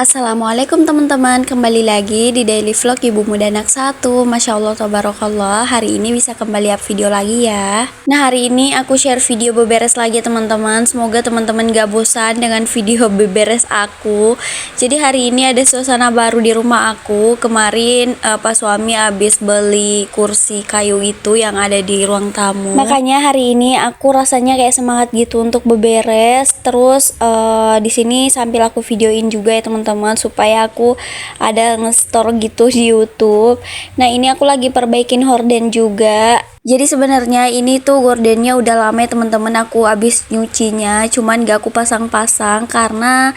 Assalamualaikum teman-teman, kembali lagi di daily vlog Ibu Muda Anak 1. Masya Allah, tabarakallah, hari ini bisa kembali up video lagi ya. Nah, hari ini aku share video beberes lagi teman-teman. Semoga teman-teman gak bosan dengan video beberes aku. Jadi hari ini ada suasana baru di rumah aku. Kemarin pas suami habis beli kursi kayu itu yang ada di ruang tamu. Makanya hari ini aku rasanya kayak semangat gitu untuk beberes. Terus di sini sambil aku videoin juga ya teman-teman, supaya aku ada nge-store gitu di YouTube. Nah, ini aku lagi perbaikin horden juga. Jadi sebenarnya ini tuh gordennya udah lama ya teman-teman, aku habis nyucinya, cuman gak aku pasang-pasang karena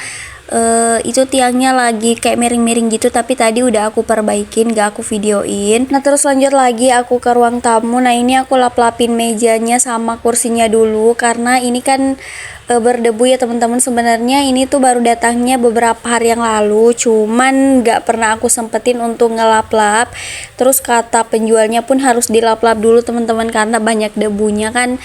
itu tiangnya lagi kayak miring-miring gitu, tapi tadi udah aku perbaikin, gak aku videoin. Nah, terus lanjut lagi aku ke ruang tamu. Nah, ini aku lap-lapin mejanya sama kursinya dulu karena ini kan berdebu ya teman-teman. Sebenarnya ini tuh baru datangnya beberapa hari yang lalu, cuman gak pernah aku sempetin untuk ngelap-lap. Terus kata penjualnya pun harus dilap-lap dulu teman-teman karena banyak debunya kan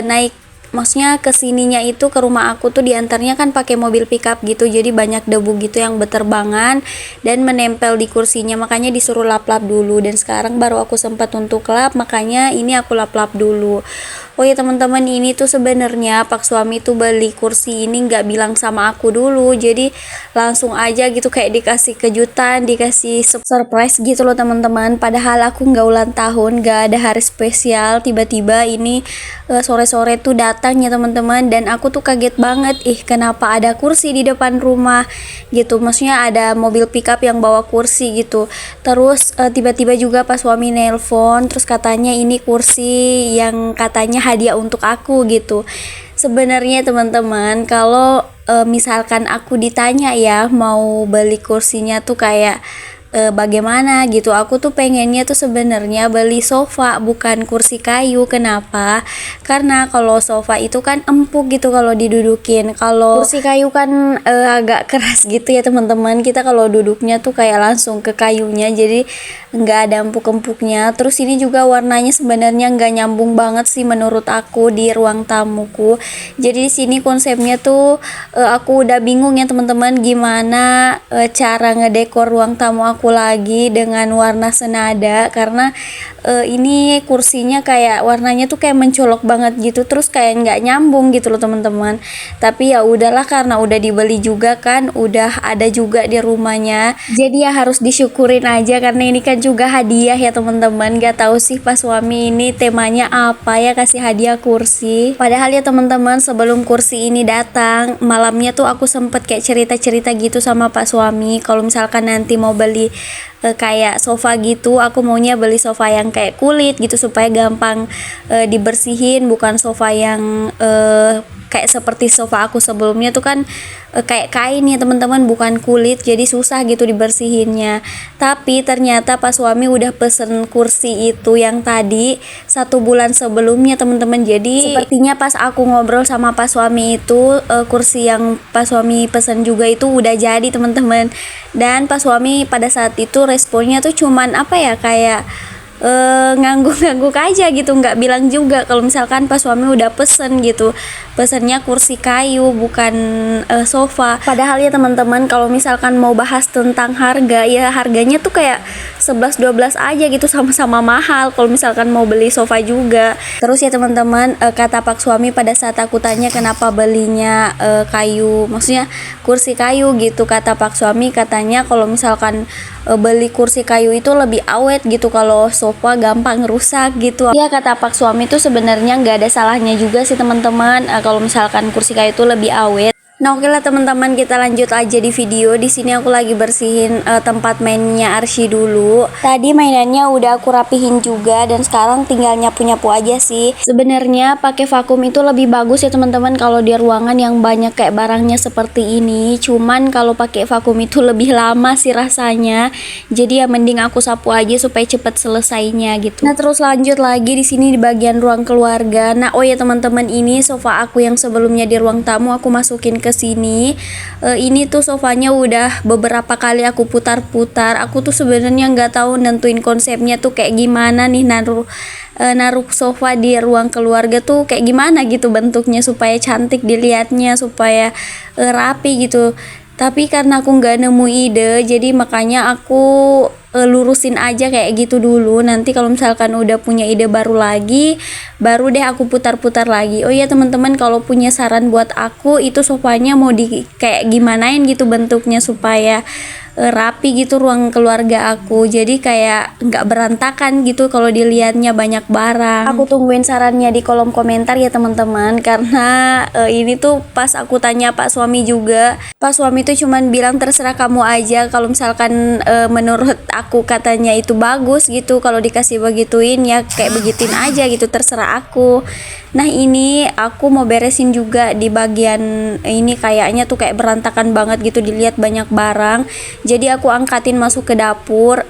naik. Maksudnya kesininya itu ke rumah aku tuh diantarnya kan pakai mobil pickup gitu, jadi banyak debu gitu yang berterbangan dan menempel di kursinya, makanya disuruh lap-lap dulu. Dan sekarang baru aku sempat untuk lap, makanya ini aku lap-lap dulu. Oh ya teman-teman, ini tuh sebenarnya pak suami tuh beli kursi ini nggak bilang sama aku dulu, jadi langsung aja gitu kayak dikasih kejutan, dikasih surprise gitu loh teman-teman. Padahal aku nggak ulang tahun, nggak ada hari spesial, tiba-tiba ini sore-sore tuh datang ya teman-teman, dan aku tuh kaget banget, kenapa ada kursi di depan rumah gitu. Maksudnya ada mobil pickup yang bawa kursi gitu. Terus tiba-tiba juga pas suami nelpon, terus katanya ini kursi yang katanya hadiah untuk aku gitu. Sebenarnya teman-teman, kalau misalkan aku ditanya ya mau beli kursinya tuh kayak bagaimana gitu, aku tuh pengennya tuh sebenarnya beli sofa bukan kursi kayu. Kenapa? Karena kalau sofa itu kan empuk gitu kalau didudukin, kalau kursi kayu kan agak keras gitu ya teman-teman. Kita kalau duduknya tuh kayak langsung ke kayunya, jadi nggak ada empuk-empuknya. Terus ini juga warnanya sebenarnya nggak nyambung banget sih menurut aku di ruang tamuku. Jadi di sini konsepnya tuh aku udah bingung ya teman-teman, gimana cara ngedekor ruang tamu aku lagi dengan warna senada, karena ini kursinya kayak warnanya tuh kayak mencolok banget gitu, terus kayak nggak nyambung gitu loh teman-teman. Tapi ya udahlah, karena udah dibeli juga kan, udah ada juga di rumahnya, jadi ya harus disyukurin aja karena ini kan juga hadiah ya teman-teman. Gak tahu sih pas suami ini temanya apa ya, kasih hadiah kursi. Padahal ya teman-teman, sebelum kursi ini datang malamnya tuh aku sempet kayak cerita-cerita gitu sama pak suami, kalau misalkan nanti mau beli kayak sofa gitu, aku maunya beli sofa yang kayak kulit gitu supaya gampang dibersihin, bukan sofa yang kayak seperti sofa aku sebelumnya tuh kan kayak kain ya teman-teman, bukan kulit, jadi susah gitu dibersihinnya. Tapi ternyata pas suami udah pesen kursi itu yang tadi 1 bulan sebelumnya teman-teman. Jadi sepertinya pas aku ngobrol sama pas suami itu kursi yang pas suami pesen juga itu udah jadi teman-teman. Dan pas suami pada saat itu responnya tuh cuman apa ya, kayak ngangguk-ngangguk aja gitu, nggak bilang juga kalau misalkan pas suami udah pesen gitu, pesennya kursi kayu bukan sofa. Padahal ya teman-teman, kalau misalkan mau bahas tentang harga, ya harganya tuh kayak 11-12 aja gitu, sama-sama mahal kalau misalkan mau beli sofa juga. Terus ya teman-teman, kata pak suami pada saat aku tanya kenapa belinya kayu, maksudnya kursi kayu gitu, kata pak suami katanya kalau misalkan beli kursi kayu itu lebih awet gitu, kalau sofa gampang rusak gitu. Ya kata pak suami tuh sebenarnya nggak ada salahnya juga sih teman-teman, kalau misalkan kursi kayu itu lebih awet. Nah oke lah teman-teman, kita lanjut aja di video. Di sini aku lagi bersihin tempat mainnya Arsy dulu. Tadi mainannya udah aku rapihin juga dan sekarang tinggal nyapu-nyapu aja sih. Sebenarnya pakai vakum itu lebih bagus ya teman-teman kalau di ruangan yang banyak kayak barangnya seperti ini. Cuman kalau pakai vakum itu lebih lama sih rasanya. Jadi ya mending aku sapu aja supaya cepet selesainya gitu. Nah terus lanjut lagi di sini di bagian ruang keluarga. Nah oh ya teman-teman, ini sofa aku yang sebelumnya di ruang tamu aku masukin ke sini. Ini tuh sofanya udah beberapa kali aku putar-putar. Aku tuh sebenarnya nggak tahu nentuin konsepnya tuh kayak gimana nih naruh sofa di ruang keluarga tuh kayak gimana gitu bentuknya supaya cantik dilihatnya, supaya rapi gitu. Tapi karena aku nggak nemu ide, jadi makanya aku lurusin aja kayak gitu dulu. Nanti kalau misalkan udah punya ide baru lagi, baru deh aku putar-putar lagi. Oh iya teman-teman, kalau punya saran buat aku, itu sofanya mau di kayak gimanain gitu bentuknya supaya rapi gitu ruang keluarga aku, jadi kayak nggak berantakan gitu kalau dilihatnya banyak barang. Aku tungguin sarannya di kolom komentar ya teman-teman, karena ini tuh pas aku tanya Pak suami juga, Pak suami tuh cuman bilang terserah kamu aja, kalau misalkan menurut aku katanya itu bagus gitu, kalau dikasih begituin ya kayak begituin aja gitu, terserah aku. Nah ini aku mau beresin juga di bagian ini, kayaknya tuh kayak berantakan banget gitu, dilihat banyak barang. Jadi aku angkatin masuk ke dapur,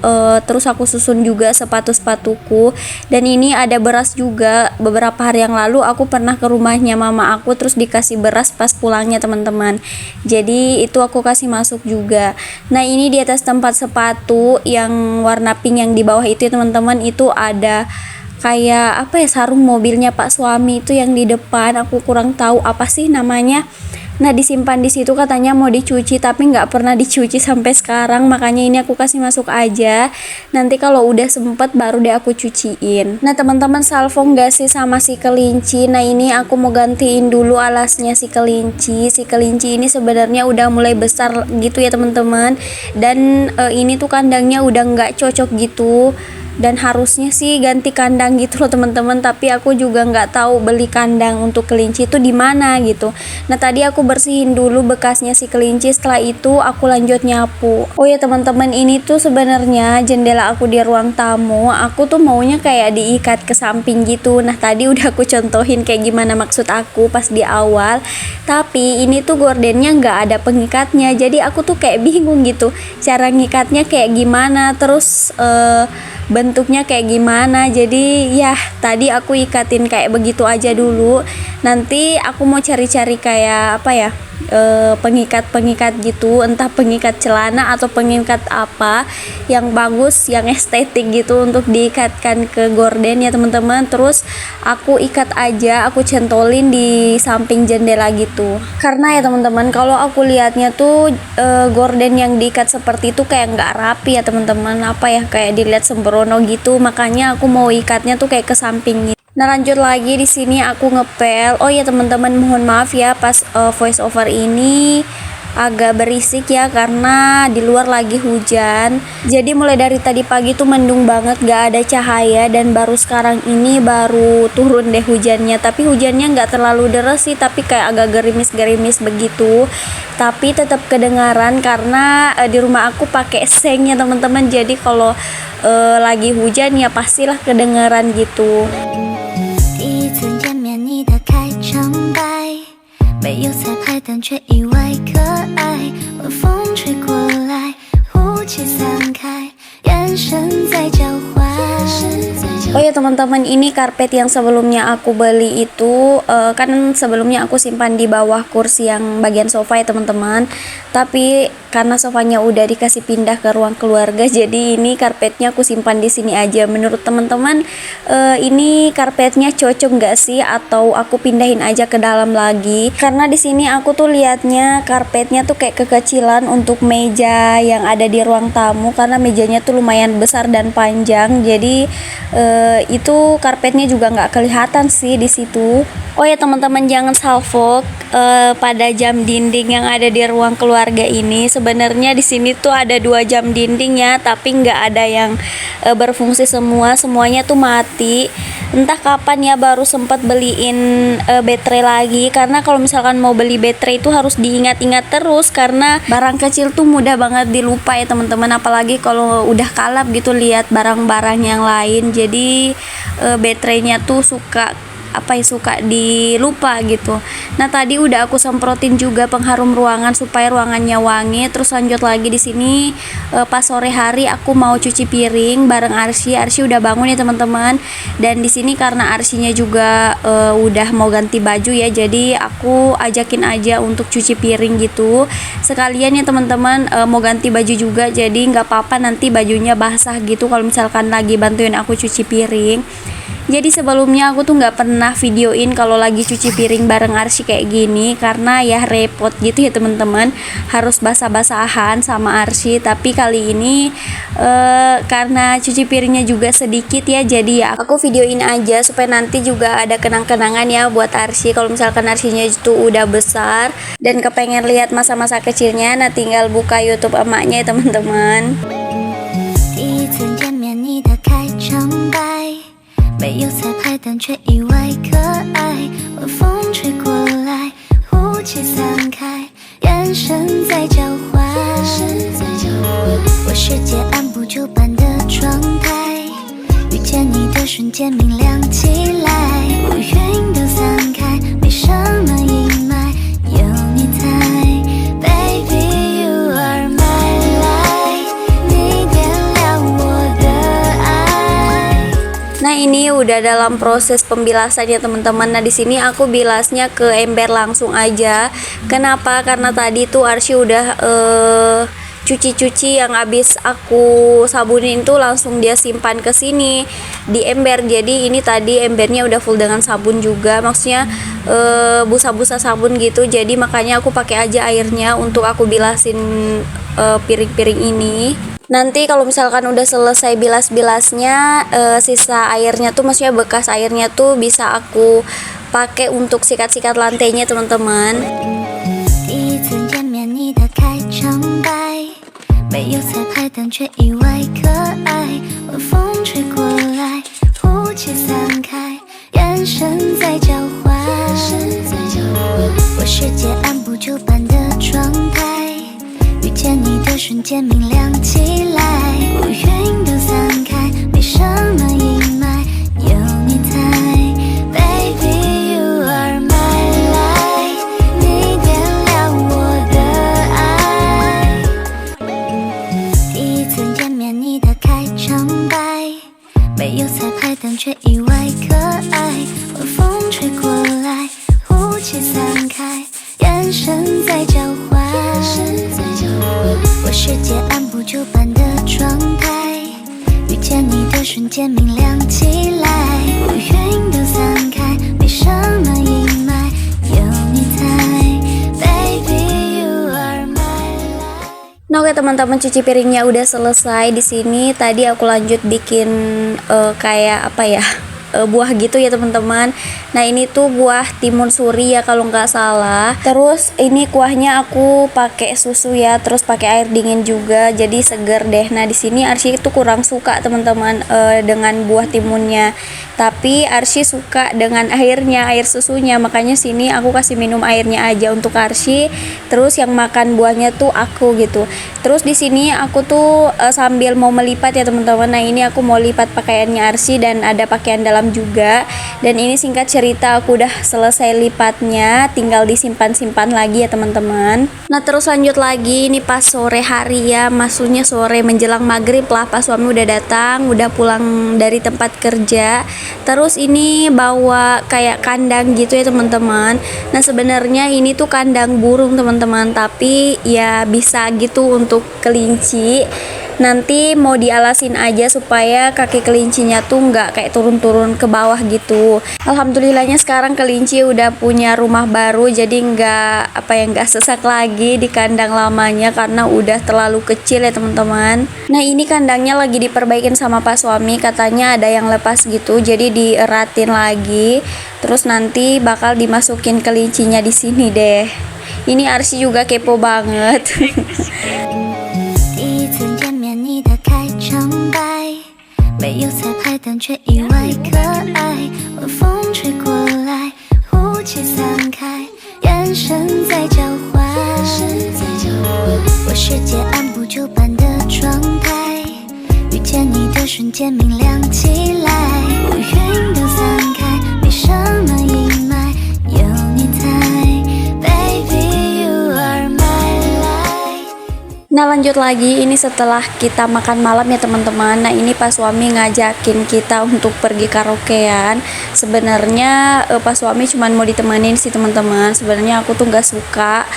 terus aku susun juga sepatu-sepatuku. Dan ini ada beras juga, beberapa hari yang lalu aku pernah ke rumahnya mama aku, terus dikasih beras pas pulangnya teman-teman. Jadi itu aku kasih masuk juga. Nah ini di atas tempat sepatu yang warna pink yang di bawah itu ya teman-teman, itu ada kayak apa ya, sarung mobilnya Pak suami itu yang di depan, aku kurang tahu apa sih namanya. Nah disimpan di situ katanya mau dicuci, tapi nggak pernah dicuci sampai sekarang, makanya ini aku kasih masuk aja. Nanti kalau udah sempet baru deh aku cuciin. Nah teman-teman, salvo nggak sih sama si kelinci? Nah ini aku mau gantiin dulu alasnya si kelinci. Si kelinci ini sebenarnya udah mulai besar gitu ya teman-teman, dan ini tuh kandangnya udah nggak cocok gitu, dan harusnya sih ganti kandang gitu loh teman-teman, tapi aku juga nggak tahu beli kandang untuk kelinci itu di mana gitu. Nah tadi aku bersihin dulu bekasnya si kelinci, setelah itu aku lanjut nyapu. Oh ya teman-teman, ini tuh sebenarnya jendela aku di ruang tamu, aku tuh maunya kayak diikat ke samping gitu. Nah tadi udah aku contohin kayak gimana maksud aku pas di awal, tapi ini tuh gordennya nggak ada pengikatnya, jadi aku tuh kayak bingung gitu cara ngikatnya kayak gimana, terus bentuknya kayak gimana. Jadi ya tadi aku ikatin kayak begitu aja dulu. Nanti aku mau cari-cari kayak apa ya, pengikat-pengikat gitu, entah pengikat celana atau pengikat apa yang bagus, yang estetik gitu untuk diikatkan ke gorden ya teman-teman. Terus aku ikat aja, aku centolin di samping jendela gitu. Karena ya teman-teman, kalau aku lihatnya tuh gorden yang diikat seperti itu kayak nggak rapi ya teman-teman, apa ya, kayak dilihat sembrono gitu. Makanya aku mau ikatnya tuh kayak ke samping gitu. Nah lanjut lagi di sini aku ngepel. Oh ya teman-teman, mohon maaf ya pas voice over ini agak berisik ya, karena di luar lagi hujan. Jadi mulai dari tadi pagi tuh mendung banget, gak ada cahaya, dan baru sekarang ini baru turun deh hujannya. Tapi hujannya nggak terlalu deras sih, tapi kayak agak gerimis-gerimis begitu. Tapi tetap kedengaran karena di rumah aku pakai seng ya teman-teman. Jadi kalau lagi hujan ya pastilah kedengaran gitu. 没有彩排，但却意外可爱。晚风吹过来，雾气散开，眼神在交换。 Oh ya teman-teman, ini karpet yang sebelumnya aku beli itu kan sebelumnya aku simpan di bawah kursi yang bagian sofa ya teman-teman. Tapi karena sofanya udah dikasih pindah ke ruang keluarga, jadi ini karpetnya aku simpan di sini aja. Menurut teman-teman, ini karpetnya cocok nggak sih, atau aku pindahin aja ke dalam lagi? Karena di sini aku tuh liatnya karpetnya tuh kayak kekecilan untuk meja yang ada di ruang tamu, karena mejanya tuh lumayan besar dan panjang. Jadi itu karpetnya juga nggak kelihatan sih di situ. Oh Oh ya teman-teman, jangan salfok pada jam dinding yang ada di ruang keluarga ini. Sebenarnya di sini tuh ada 2 jam dinding ya, tapi nggak ada yang berfungsi semua, semuanya tuh mati. Entah kapan ya baru sempat beliin baterai lagi, karena kalau misalkan mau beli baterai itu harus diingat-ingat terus, karena barang kecil tuh mudah banget dilupa ya teman-teman, apalagi kalau udah kalap gitu lihat barang-barang yang lain. Jadi baterainya tuh suka dilupa gitu. Nah tadi udah aku semprotin juga pengharum ruangan supaya ruangannya wangi. Terus lanjut lagi di sini pas sore hari aku mau cuci piring bareng Arsy udah bangun ya teman-teman. Dan di sini karena Arsynya juga udah mau ganti baju ya, jadi aku ajakin aja untuk cuci piring gitu. Sekalian ya teman-teman mau ganti baju juga, jadi nggak apa-apa nanti bajunya basah gitu kalau misalkan lagi bantuin aku cuci piring. Jadi sebelumnya aku tuh nggak pernah videoin kalau lagi cuci piring bareng Arsy kayak gini, karena ya repot gitu ya teman-teman, harus basah-basahan sama Arsy. Tapi kali ini karena cuci piringnya juga sedikit ya, jadi ya aku videoin aja supaya nanti juga ada kenang-kenangan ya buat Arsy. Kalau misalkan Arsynya itu udah besar dan kepengen lihat masa-masa kecilnya, nah tinggal buka YouTube emaknya ya teman-teman. 没有彩排，但却意外可爱。晚风吹过来，雾气散开，眼神在交换。我世界按部就班的状态，遇见你的瞬间明亮起来，乌云都散开，没什么阴霾，有你在。Baby, you are my light， 你点亮我的爱。 Nah ini udah dalam proses pembilasan ya teman-teman. Nah di sini aku bilasnya ke ember langsung aja. Kenapa? Karena tadi tuh Arsy udah cuci-cuci yang habis aku sabunin tuh langsung dia simpan ke sini di ember. Jadi ini tadi embernya udah full dengan sabun juga, maksudnya busa-busa sabun gitu. Jadi makanya aku pakai aja airnya untuk aku bilasin piring-piring ini. Nanti kalau misalkan udah selesai bilas-bilasnya, sisa airnya tuh, maksudnya bekas airnya tuh bisa aku pakai untuk sikat-sikat lantainya teman-teman. 没有彩排，但却意外可爱。晚风吹过来，雾气散开，眼神在交换。我世界按部就班的状态，遇见你的瞬间明亮起来，乌云都散开，没什么阴霾，有你在。Baby, you are my light， 你点亮我的爱。第一次见面，你的开场白，没有彩排，但却意外可爱。晚风吹过来，雾气散开，眼神在交换。我世界按部就班的状态，遇见你的瞬间明亮起来，乌云都散开，没什么阴霾，有你在。Baby, you are my light。 Nah oke teman-teman, cuci piringnya udah selesai. Di sini tadi aku lanjut bikin kayak apa ya, buah gitu ya teman-teman. Nah ini tuh buah timun suri ya kalau nggak salah. Terus ini kuahnya aku pakai susu ya, terus pakai air dingin juga, jadi seger deh. Nah di sini Arsy itu kurang suka teman-teman dengan buah timunnya, tapi Arsy suka dengan airnya, air susunya. Makanya sini aku kasih minum airnya aja untuk Arsy. Terus yang makan buahnya tuh aku gitu. Terus di sini aku tuh sambil mau melipat ya teman-teman. Nah ini aku mau lipat pakaiannya Arsy dan ada pakaian dalam juga. Dan ini singkat cerita aku udah selesai lipatnya, tinggal disimpan-simpan lagi ya teman-teman. Nah terus lanjut lagi, ini pas sore hari ya, maksudnya sore menjelang maghrib lah, pas suami udah datang, udah pulang dari tempat kerja. Terus ini bawa kayak kandang gitu ya teman-teman. Nah sebenarnya ini tuh kandang burung teman-teman, tapi ya bisa gitu untuk kelinci. Nanti mau dialasin aja supaya kaki kelincinya tuh nggak kayak turun-turun ke bawah gitu. Alhamdulillahnya sekarang kelinci udah punya rumah baru, jadi nggak sesak lagi di kandang lamanya karena udah terlalu kecil ya teman-teman. Nah ini kandangnya lagi diperbaikin sama Pak Suami, katanya ada yang lepas gitu, jadi dieratin lagi. Terus nanti bakal dimasukin kelincinya di sini deh. Ini Arsy juga kepo banget. 第一次见面，你的开场白没有彩排，但却意外可爱。晚风吹过来，雾气散开，眼神在交换。我世界按部就班的状态，遇见你的瞬间明亮起来，乌云都散开，没什么阴霾，有你在。Baby, you are my light. Nah lanjut lagi, ini setelah kita makan malam ya teman-teman. Nah ini Pak Suami ngajakin kita untuk pergi karaokean. Sebenarnya Pak Suami cuma mau ditemenin sih teman-teman. Sebenarnya aku tuh nggak suka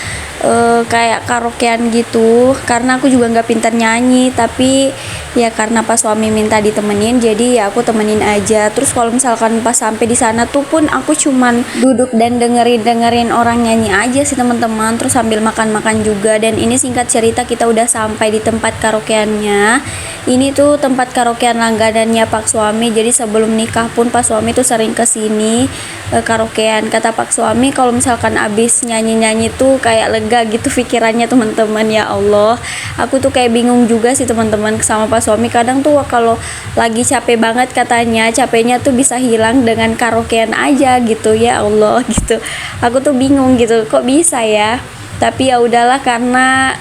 kayak karaokean gitu, karena aku juga nggak pintar nyanyi. Tapi ya karena Pak Suami minta ditemenin, jadi ya aku temenin aja. Terus kalau misalkan pas sampai di sana tuh pun aku cuman duduk dan dengerin orang nyanyi aja sih teman-teman. Terus sambil makan-makan juga. Dan ini singkat cerita kita udah sampai di tempat karaokeannya. Ini tuh tempat karaokean langganannya Pak Suami. Jadi sebelum nikah pun Pak Suami tuh sering kesini karaokean. Kata Pak Suami kalau misalkan abis nyanyi-nyanyi tuh kayak lega gitu pikirannya teman-teman. Ya Allah, aku tuh kayak bingung juga sih teman-teman sama Pak Suami. Kadang tuh kalau lagi capek banget katanya, capeknya tuh bisa hilang dengan karaokean aja gitu. Ya Allah gitu, aku tuh bingung gitu kok bisa ya. Tapi ya udahlah, karena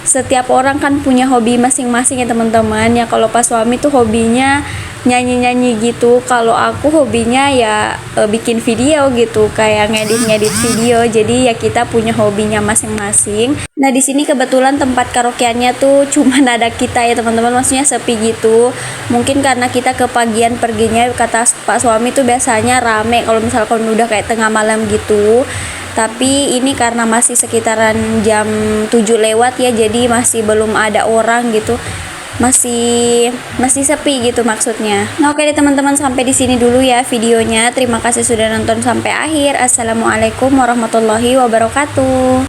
setiap orang kan punya hobi masing-masing ya teman-teman. Ya kalau Pak Suami tuh hobinya nyanyi-nyanyi gitu, kalau aku hobinya ya bikin video gitu, kayak ngedit-ngedit video. Jadi ya kita punya hobinya masing-masing. Nah di sini kebetulan tempat karaokeannya tuh cuma ada kita ya teman-teman, maksudnya sepi gitu. Mungkin karena kita kepagian perginya, kata Pak Suami tuh biasanya rame kalau misalkan udah kayak tengah malam gitu. Tapi ini karena masih sekitaran jam 7 lewat ya, jadi masih belum ada orang gitu. Masih sepi gitu maksudnya. Nah oke deh teman-teman, sampai di sini dulu ya videonya. Terima kasih sudah nonton sampai akhir. Assalamualaikum warahmatullahi wabarakatuh.